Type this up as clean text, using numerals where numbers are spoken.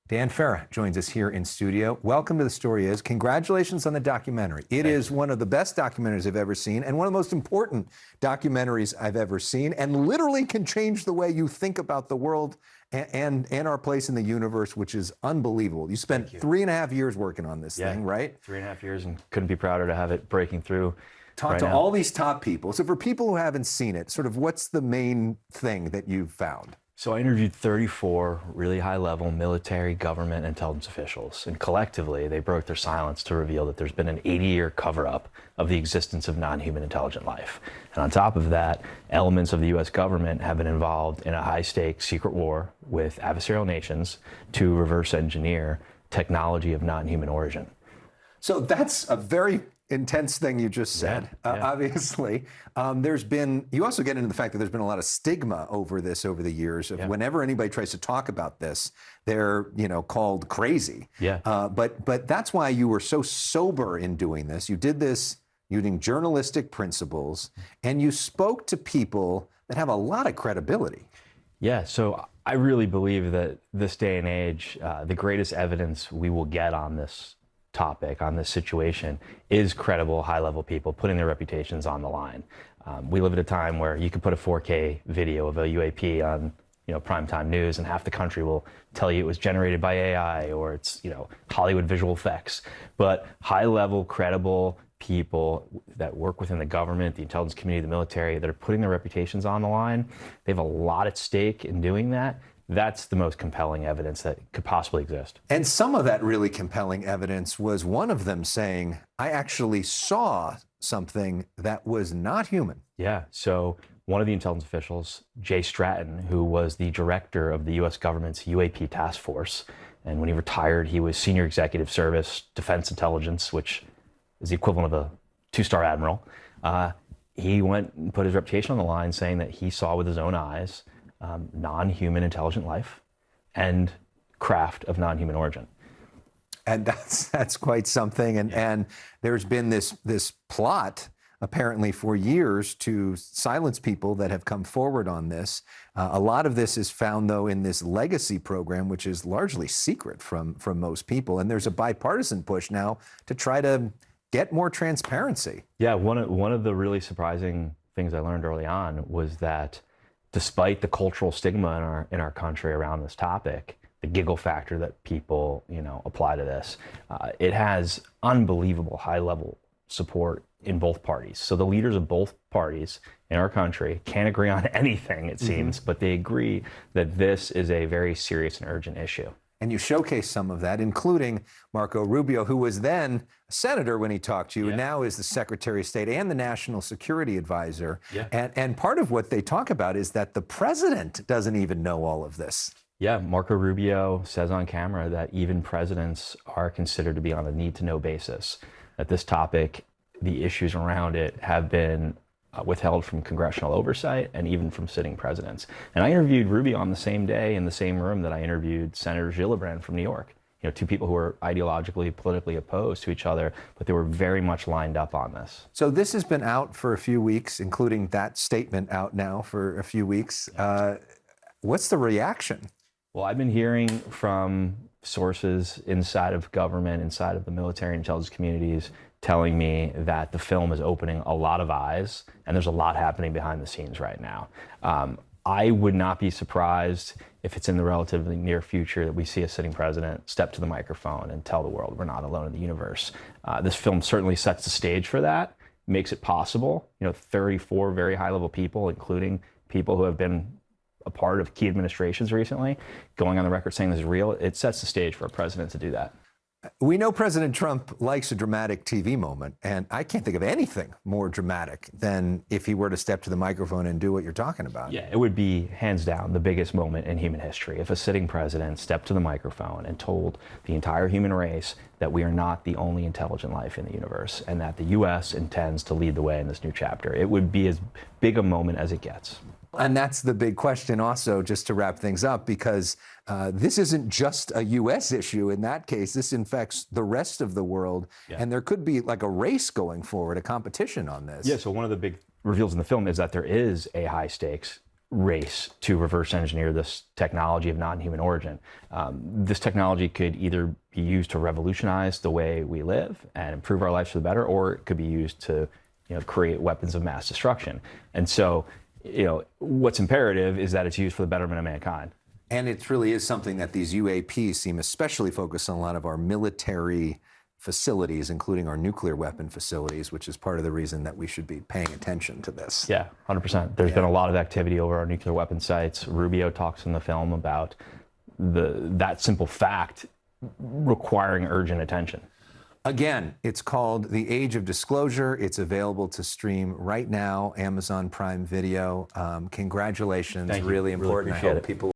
Dan Farah joins us here in studio. Welcome to The Story Is. Congratulations on the documentary. It is one of the best documentaries I've ever seen and one of the most important documentaries I've ever seen, and literally can change the way you think about the world and our place in the universe, which is unbelievable. You spent 3.5 years working on this thing, right? 3.5 years, and couldn't be prouder to have it breaking through. Talk to all these top people. So for people who haven't seen it, sort of what's the main thing that you've found? So I interviewed 34 really high-level military, government, intelligence officials, and collectively they broke their silence to reveal that there's been an 80-year cover-up of the existence of non-human intelligent life. And on top of that, elements of the U.S. government have been involved in a high-stakes secret war with adversarial nations to reverse engineer technology of non-human origin. So that's a very intense thing you just said. Obviously, you also get into the fact that there's been a lot of stigma over this over the years. Whenever anybody tries to talk about this, they're called crazy. But that's why you were so sober in doing this. You did this using journalistic principles, and you spoke to people that have a lot of credibility. Yeah, so I really believe that this day and age, the greatest evidence we will get on this topic, on this situation, is credible, high-level people putting their reputations on the line. We live at a time where you could put a 4K video of a UAP on, primetime news, and half the country will tell you it was generated by AI or it's, Hollywood visual effects. But high-level, credible people that work within the government, the intelligence community, the military, that are putting their reputations on the line, they have a lot at stake in doing that. That's the most compelling evidence that could possibly exist. And some of that really compelling evidence was one of them saying, I actually saw something that was not human. Yeah, so one of the intelligence officials, Jay Stratton, who was the director of the US government's UAP task force, and when he retired, he was senior executive service, defense intelligence, which is the equivalent of a 2-star admiral. He went and put his reputation on the line saying that he saw with his own eyes non-human intelligent life and craft of non-human origin. And that's quite something. And there's been this plot apparently for years to silence people that have come forward on this. A lot of this is found, though, in this legacy program, which is largely secret from most people. And there's a bipartisan push now to try to get more transparency. Yeah, one of the really surprising things I learned early on was that despite the cultural stigma in our country around this topic, the giggle factor that people apply to this, it has unbelievable high-level support in both parties. So the leaders of both parties in our country can't agree on anything, it seems, but they agree that this is a very serious and urgent issue. And you showcase some of that, including Marco Rubio, who was then a senator when he talked to you, and now is the Secretary of State and the National Security Advisor. And part of what they talk about is that the president doesn't even know all of this. Yeah, Marco Rubio says on camera that even presidents are considered to be on a need-to-know basis, that this topic, the issues around it, have been withheld from congressional oversight and even from sitting presidents. And I interviewed Rubio on the same day in the same room that I interviewed Senator Gillibrand from New York. Two people who were ideologically, politically opposed to each other, but they were very much lined up on this. So this has been out for a few weeks, including that statement out now for a few weeks. What's the reaction? Well, I've been hearing from sources inside of government, inside of the military intelligence communities, telling me that the film is opening a lot of eyes, and there's a lot happening behind the scenes right now. I would not be surprised if it's in the relatively near future that we see a sitting president step to the microphone and tell the world we're not alone in the universe. This film certainly sets the stage for that, makes it possible. 34 very high-level people, including people who have been a part of key administrations recently, going on the record saying this is real. It sets the stage for a president to do that. We know President Trump likes a dramatic TV moment, and I can't think of anything more dramatic than if he were to step to the microphone and do what you're talking about. Yeah, it would be hands down the biggest moment in human history if a sitting president stepped to the microphone and told the entire human race that we are not the only intelligent life in the universe and that the U.S. intends to lead the way in this new chapter. It would be as big a moment as it gets. And that's the big question also, just to wrap things up, because this isn't just a U.S. issue in that case. This infects the rest of the world. And there could be like a race going forward, a competition on this. Yeah, so one of the big reveals in the film is that there is a high stakes race to reverse engineer this technology of non-human origin. This technology could either be used to revolutionize the way we live and improve our lives for the better, or it could be used to, create weapons of mass destruction. And so, what's imperative is that it's used for the betterment of mankind. And it really is something that these UAPs seem especially focused on a lot of our military facilities, including our nuclear weapon facilities, which is part of the reason that we should be paying attention to this. Yeah, 100%. There's been a lot of activity over our nuclear weapon sites. Rubio talks in the film about that simple fact requiring urgent attention. Again, it's called The Age of Disclosure. It's available to stream right now, Amazon Prime Video. Congratulations, Thank you. really important. Really appreciate I hope it. people